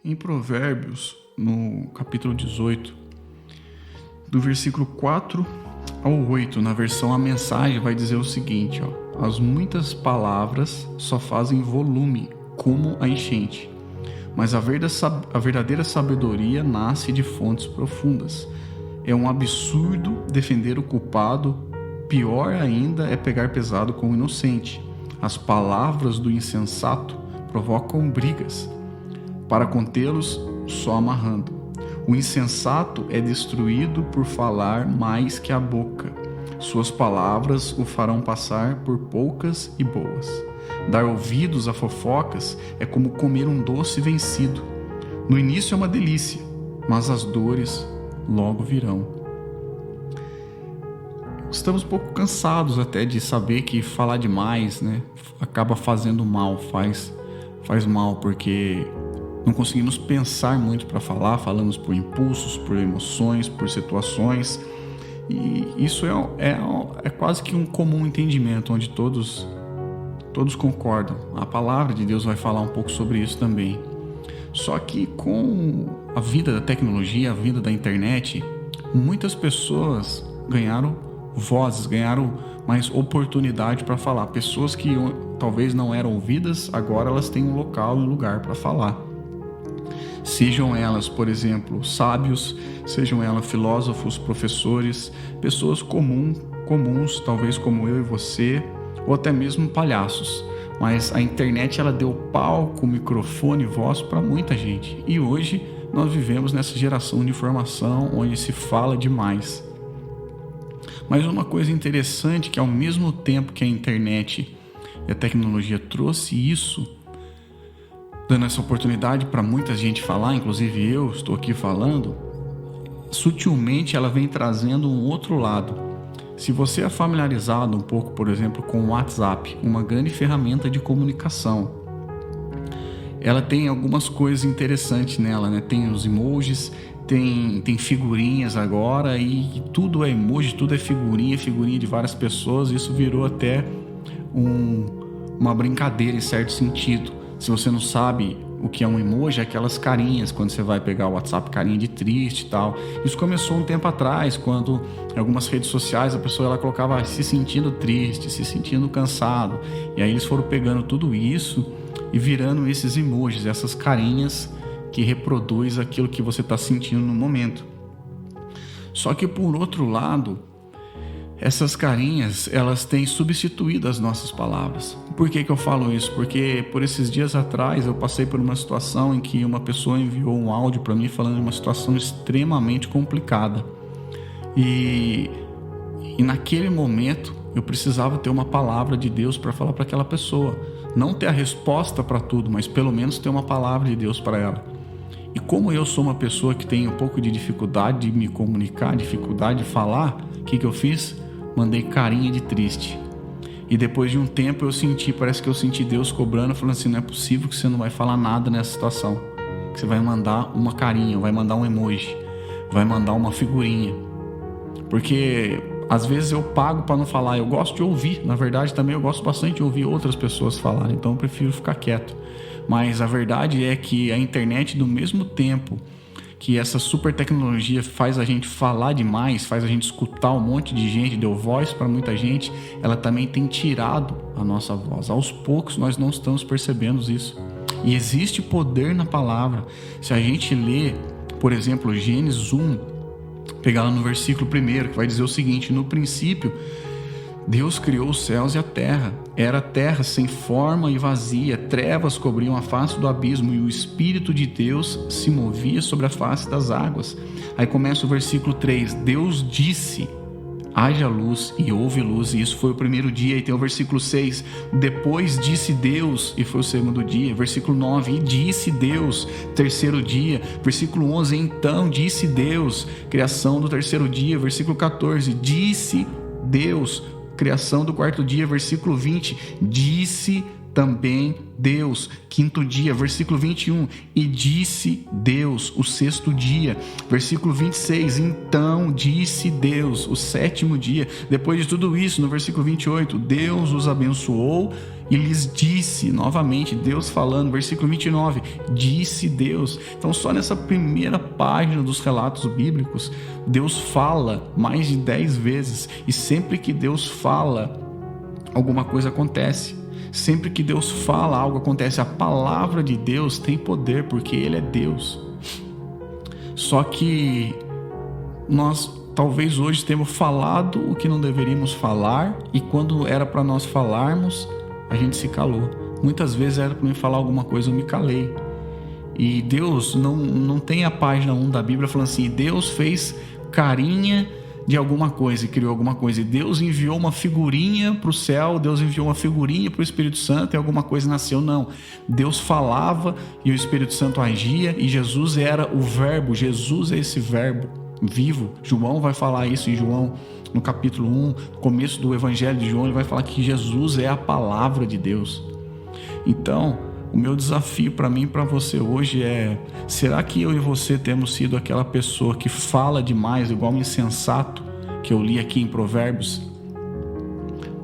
Em Provérbios, no capítulo 18, do versículo 4 ao 8, na versão A Mensagem, vai dizer o seguinte: as muitas palavras só fazem volume, como a enchente, mas a verdadeira sabedoria nasce de fontes profundas. É um absurdo defender o culpado, pior ainda é pegar pesado com o inocente. As palavras do insensato provocam brigas, para contê-los só amarrando. O insensato é destruído por falar mais que a boca. Suas palavras o farão passar por poucas e boas. Dar ouvidos a fofocas é como comer um doce vencido. No início é uma delícia, mas as dores logo virão. Estamos um pouco cansados até de saber que falar demais, acaba fazendo mal, faz mal, porque não conseguimos pensar muito para falar, falamos por impulsos, por emoções, por situações, e isso é quase que um comum entendimento, onde todos concordam. A palavra de Deus vai falar um pouco sobre isso também. Só que com a vinda da tecnologia, a vinda da internet, muitas pessoas ganharam vozes, ganharam mais oportunidade para falar. Pessoas que talvez não eram ouvidas, agora elas têm um local e um lugar para falar. Sejam elas, por exemplo, sábios, sejam elas filósofos, professores, pessoas comuns, talvez como eu e você, ou até mesmo palhaços. Mas a internet, ela deu palco, microfone, voz para muita gente. E hoje nós vivemos nessa geração de informação onde se fala demais. Mas uma coisa interessante, que ao mesmo tempo que a internet e a tecnologia trouxe isso, dando essa oportunidade para muita gente falar, inclusive eu estou aqui falando, sutilmente ela vem trazendo um outro lado. Se você é familiarizado um pouco, por exemplo, com o WhatsApp, uma grande ferramenta de comunicação, ela tem algumas coisas interessantes nela, Tem os emojis, tem figurinhas agora, e tudo é emoji, tudo é figurinha de várias pessoas. Isso virou até uma brincadeira em certo sentido. Se você não sabe o que é um emoji, é aquelas carinhas, quando você vai pegar o WhatsApp, carinha de triste e tal. Isso começou um tempo atrás, quando em algumas redes sociais a pessoa ela colocava se sentindo triste, se sentindo cansado. E aí eles foram pegando tudo isso e virando esses emojis, essas carinhas que reproduz aquilo que você está sentindo no momento. Só que por outro lado, essas carinhas, elas têm substituído as nossas palavras. Por que eu falo isso? Porque por esses dias atrás eu passei por uma situação em que uma pessoa enviou um áudio para mim falando de uma situação extremamente complicada. E naquele momento eu precisava ter uma palavra de Deus para falar para aquela pessoa. Não ter a resposta para tudo, mas pelo menos ter uma palavra de Deus para ela. E como eu sou uma pessoa que tem um pouco de dificuldade de me comunicar, dificuldade de falar, o que eu fiz? Mandei carinha de triste. E depois de um tempo parece que eu senti Deus cobrando, falando assim: não é possível que você não vai falar nada nessa situação. Que você vai mandar uma carinha, vai mandar um emoji, vai mandar uma figurinha. Porque às vezes eu pago para não falar, eu gosto de ouvir. Na verdade também eu gosto bastante de ouvir outras pessoas falarem, então eu prefiro ficar quieto. Mas a verdade é que a internet, do mesmo tempo que essa super tecnologia faz a gente falar demais, faz a gente escutar um monte de gente, deu voz para muita gente, ela também tem tirado a nossa voz. Aos poucos nós não estamos percebendo isso. E existe poder na palavra. Se a gente ler, por exemplo, Gênesis 1, pegar lá no versículo 1, que vai dizer o seguinte: no princípio, Deus criou os céus e a terra. Era terra sem forma e vazia, trevas cobriam a face do abismo e o Espírito de Deus se movia sobre a face das águas. Aí começa o versículo 3, Deus disse: haja luz, e houve luz, e isso foi o primeiro dia. E tem o versículo 6, depois disse Deus, e foi o segundo dia. Versículo 9, e disse Deus, terceiro dia. Versículo 11, então disse Deus, criação do terceiro dia. Versículo 14, disse Deus, criação do quarto dia. Versículo 20, disse também Deus, quinto dia. Versículo 21, e disse Deus, o sexto dia. Versículo 26, então disse Deus, o sétimo dia. Depois de tudo isso, no versículo 28, Deus os abençoou E lhes disse, novamente, Deus falando, versículo 29, disse Deus. Então, só nessa primeira página dos relatos bíblicos, Deus fala mais de 10 vezes. E sempre que Deus fala, alguma coisa acontece. Sempre que Deus fala, algo acontece. A palavra de Deus tem poder, porque Ele é Deus. Só que nós talvez hoje temos falado o que não deveríamos falar, e quando era para nós falarmos, a gente se calou. Muitas vezes era para mim falar alguma coisa, eu me calei. E Deus não tem a página 1 da Bíblia falando assim, Deus fez carinha de alguma coisa e criou alguma coisa. E Deus enviou uma figurinha para o céu, Deus enviou uma figurinha para o Espírito Santo e alguma coisa nasceu. Não. Deus falava e o Espírito Santo agia, e Jesus era o verbo. Jesus é esse verbo vivo. João vai falar isso em João, no capítulo 1, começo do Evangelho de João, ele vai falar que Jesus é a palavra de Deus. Então, o meu desafio para mim e para você hoje é: será que eu e você temos sido aquela pessoa que fala demais, igual um insensato que eu li aqui em Provérbios?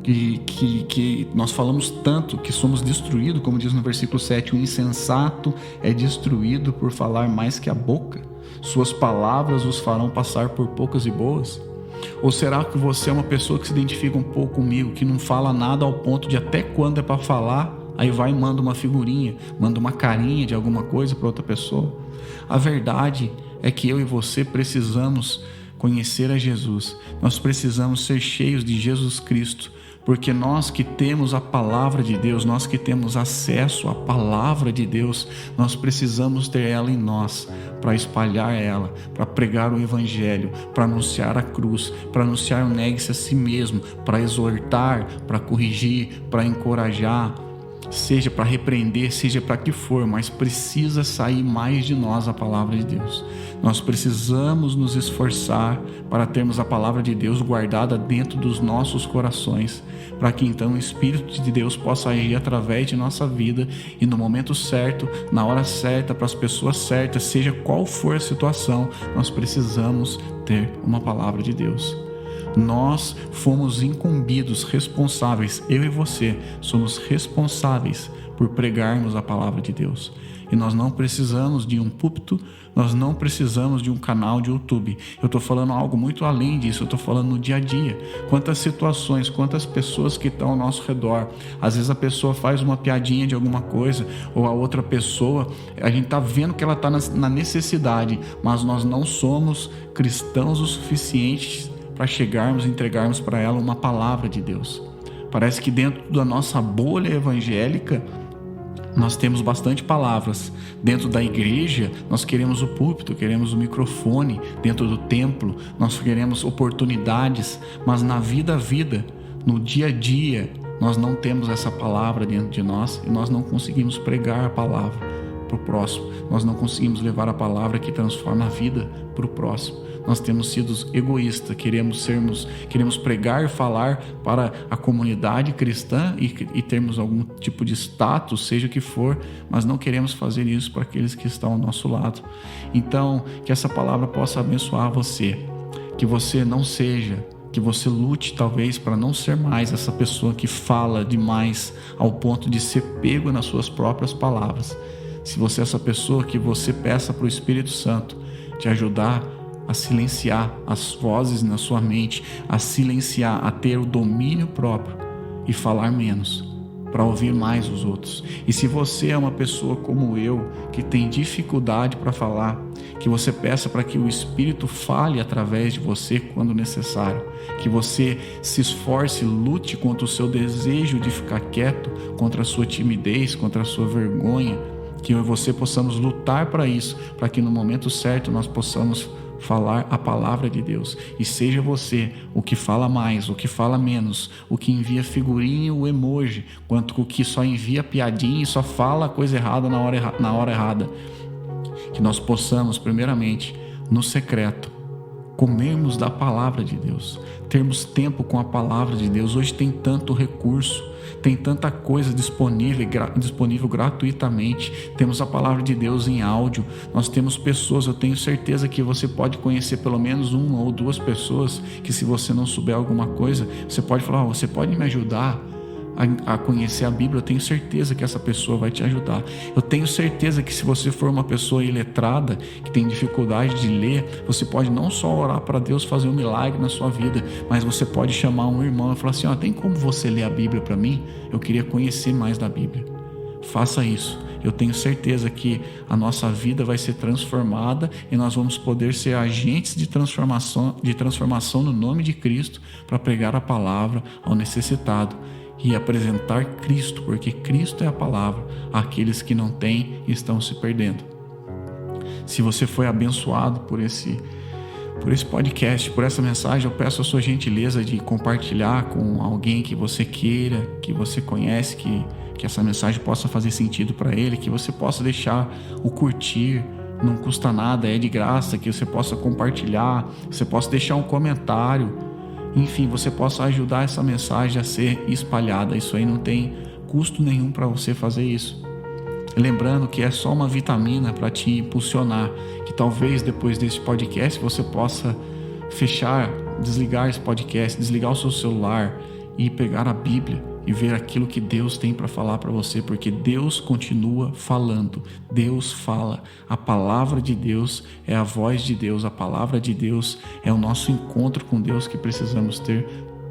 Que nós falamos tanto que somos destruídos, como diz no versículo 7, o insensato é destruído por falar mais que a boca. Suas palavras os farão passar por poucas e boas? Ou será que você é uma pessoa que se identifica um pouco comigo, que não fala nada ao ponto de até quando é para falar, aí vai e manda uma figurinha, manda uma carinha de alguma coisa para outra pessoa? A verdade é que eu e você precisamos conhecer a Jesus. Nós precisamos ser cheios de Jesus Cristo, porque nós que temos a palavra de Deus, nós que temos acesso à palavra de Deus, nós precisamos ter ela em nós, para espalhar ela, para pregar o Evangelho, para anunciar a cruz, para anunciar o negue-se a si mesmo, para exortar, para corrigir, para encorajar, seja para repreender, seja para que for, mas precisa sair mais de nós a palavra de Deus. Nós precisamos nos esforçar para termos a palavra de Deus guardada dentro dos nossos corações, para que então o Espírito de Deus possa agir através de nossa vida e no momento certo, na hora certa, para as pessoas certas, seja qual for a situação, nós precisamos ter uma palavra de Deus. Nós fomos incumbidos, responsáveis, eu e você somos responsáveis por pregarmos a palavra de Deus. E nós não precisamos de um púlpito, nós não precisamos de um canal de YouTube. Eu estou falando algo muito além disso, eu estou falando no dia a dia. Quantas situações, quantas pessoas que estão ao nosso redor. Às vezes a pessoa faz uma piadinha de alguma coisa, ou a outra pessoa, a gente está vendo que ela está na necessidade, mas nós não somos cristãos o suficiente para chegarmos e entregarmos para ela uma palavra de Deus. Parece que dentro da nossa bolha evangélica nós temos bastante palavras. Dentro da igreja nós queremos o púlpito, queremos o microfone. Dentro do templo nós queremos oportunidades, mas na vida, no dia a dia, nós não temos essa palavra dentro de nós e nós não conseguimos pregar a palavra para o próximo. Nós não conseguimos levar a palavra que transforma a vida para o próximo. Nós temos sido egoístas, queremos pregar e falar para a comunidade cristã e termos algum tipo de status, seja o que for, mas não queremos fazer isso para aqueles que estão ao nosso lado. Então, que essa palavra possa abençoar você, que você não seja, que você lute talvez para não ser mais essa pessoa que fala demais ao ponto de ser pego nas suas próprias palavras. Se você é essa pessoa, que você peça para o Espírito Santo te ajudar a silenciar as vozes na sua mente, a silenciar, a ter o domínio próprio e falar menos, para ouvir mais os outros. E se você é uma pessoa como eu, que tem dificuldade para falar, que você peça para que o Espírito fale através de você quando necessário, que você se esforce, lute contra o seu desejo de ficar quieto, contra a sua timidez, contra a sua vergonha, que eu e você possamos lutar para isso, para que no momento certo nós possamos falar a palavra de Deus. E seja você o que fala mais, o que fala menos, o que envia figurinha, o emoji, quanto o que só envia piadinha e só fala a coisa errada na hora errada. Que nós possamos, primeiramente, no secreto, comermos da palavra de Deus, termos tempo com a palavra de Deus. Hoje tem tanto recurso, tem tanta coisa disponível gratuitamente. Temos a palavra de Deus em áudio, nós temos pessoas, eu tenho certeza que você pode conhecer pelo menos uma ou duas pessoas que, se você não souber alguma coisa, você pode falar: você pode me ajudar a conhecer a Bíblia, eu tenho certeza que essa pessoa vai te ajudar. Eu tenho certeza que se você for uma pessoa iletrada, que tem dificuldade de ler, você pode não só orar para Deus fazer um milagre na sua vida, mas você pode chamar um irmão e falar assim: tem como você ler a Bíblia para mim? Eu queria conhecer mais da Bíblia. Faça isso. Eu tenho certeza que a nossa vida vai ser transformada e nós vamos poder ser agentes de transformação no nome de Cristo, para pregar a palavra ao necessitado e apresentar Cristo, porque Cristo é a palavra. Aqueles que não têm estão se perdendo. Se você foi abençoado por esse podcast, por essa mensagem, eu peço a sua gentileza de compartilhar com alguém que você queira, que você conhece, que essa mensagem possa fazer sentido para ele, que você possa deixar o curtir, não custa nada, é de graça, que você possa compartilhar, você possa deixar um comentário, enfim, você possa ajudar essa mensagem a ser espalhada. Isso aí não tem custo nenhum para você fazer isso. Lembrando que é só uma vitamina para te impulsionar, que talvez depois desse podcast você possa desligar esse podcast, desligar o seu celular e pegar a Bíblia e ver aquilo que Deus tem para falar para você, porque Deus continua falando. Deus fala. A palavra de Deus é a voz de Deus. A palavra de Deus é o nosso encontro com Deus que precisamos ter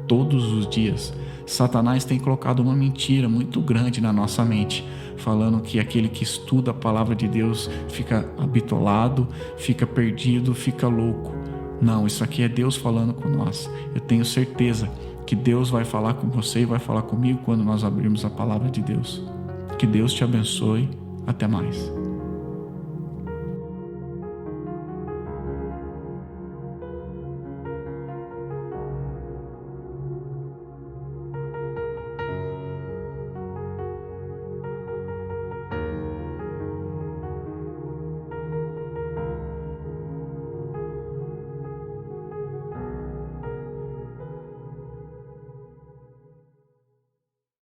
todos os dias. Satanás tem colocado uma mentira muito grande na nossa mente, falando que aquele que estuda a palavra de Deus fica habitolado, fica perdido, fica louco. Não, isso aqui é Deus falando com nós. Eu tenho certeza que Deus vai falar com você e vai falar comigo quando nós abrirmos a palavra de Deus. Que Deus te abençoe. Até mais.